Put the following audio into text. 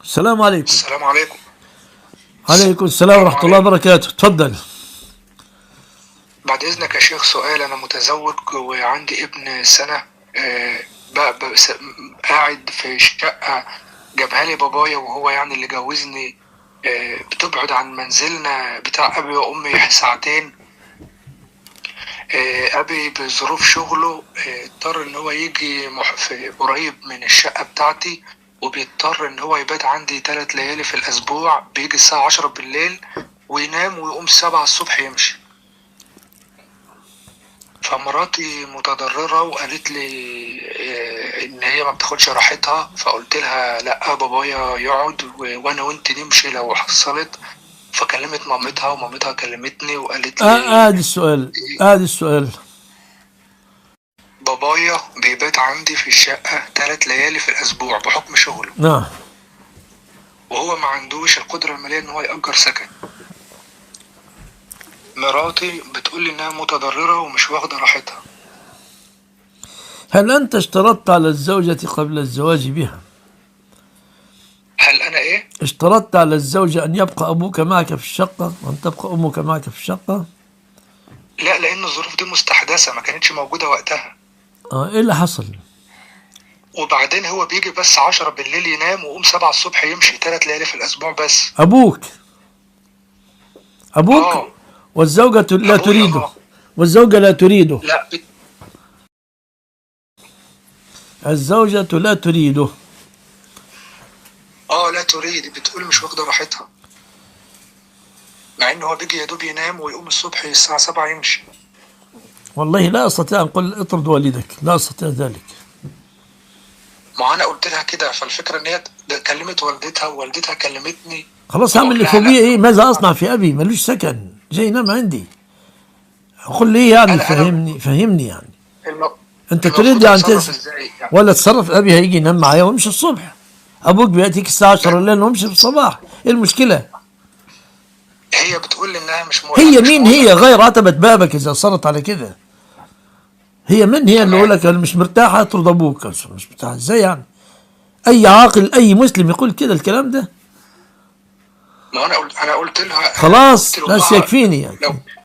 السلام عليكم. السلام عليكم. عليكم السلام السلام ورحمة الله عليكم. وبركاته. تفضل. بعد إذنك يا شيخ، سؤال. أنا متزوج وعندي ابن سنة. قاعد في شقة جابها لي بابايا، وهو يعني اللي جوزني. بتبعد عن منزلنا بتاع أبي وأمي ساعتين. أبي بظروف شغله اضطر إن هو يجي في قريب من الشقة بتاعتي، وبيضطر إن هو يبات عندي 3 ليالي في الأسبوع. بيجي الساعة 10 بالليل وينام، ويقوم 7 الصبح يمشي. فمراتي متضررة وقالت لي إن هي ما بتاخدش راحتها. فقلت لها لأ، بابايا يقعد وأنا وأنت نمشي لو حصلت. فكلمت مامتها، ومامتها كلمتني وقالت لي ادي السؤال، ادي السؤال. بابايا بيبات عندي في الشقة 3 ليالي في الأسبوع بحكم شغله، نعم. وهو ما عندوش القدرة المالية إن هو يأجر سكن. مراتي بتقول لي إنها متضررة ومش واخدة راحتها. هل أنت اشترطت على الزوجة قبل الزواج بها؟ هل أنا إيه؟ اشترطت على الزوجة أن يبقى أبوك معك في الشقة وأن تبقى أمك معك في الشقة؟ لا، لأن الظروف دي مستحدثة، ما كانتش موجودة وقتها. إيه اللي حصل؟ وبعدين هو بيجي بس 10 بالليل ينام، ويقوم 7 الصبح يمشي 3 ليالي في الأسبوع بس. أبوك أبوك اه. والزوجة لا أبويا تريده، اه. والزوجة لا تريده. لا الزوجة لا تريده. لا تريد، بتقول مش واخدة راحتها، مع إن هو بيجي يا دوب ينام ويقوم الصبح الساعة 7 يمشي. والله لا أستطيع أن أقول اطرد والدك، لا أستطيع ذلك. ما أنا قلت لها كده. فالفكرة إن هي كلمت والدتها، ووالدتها كلمتني. خلاص أعمل فأقول اللي لها فوقيه. لا. إيه ماذا أصنع في أبي؟ ملوش سكن، جاي ينام عندي. قل لي يعني، أنا فهمني يعني. الم- أنت تريد المفروض يعني أتصرف إزاي يعني؟ ولا تصرف. أبي هيجي ينام معايا ويمشي الصبح. أبوك بيأتيك الساعة 10 الليل ويمشي في الصباح. إيه المشكلة؟ هي بتقول لي إنها يعني هي مش مين؟ موافقة هي بكده. غير عتبة بابك إذا صارت على كده. هي من هي اللي يقول تمام. لك أنا مش مرتاحة اطرد أبوك؟ مش مرتاح إزاي يعني؟ أي عاقل أي مسلم يقول كده الكلام ده؟ ما أنا قلت لها، خلاص قلت بس لأمها يكفيني يعني. لو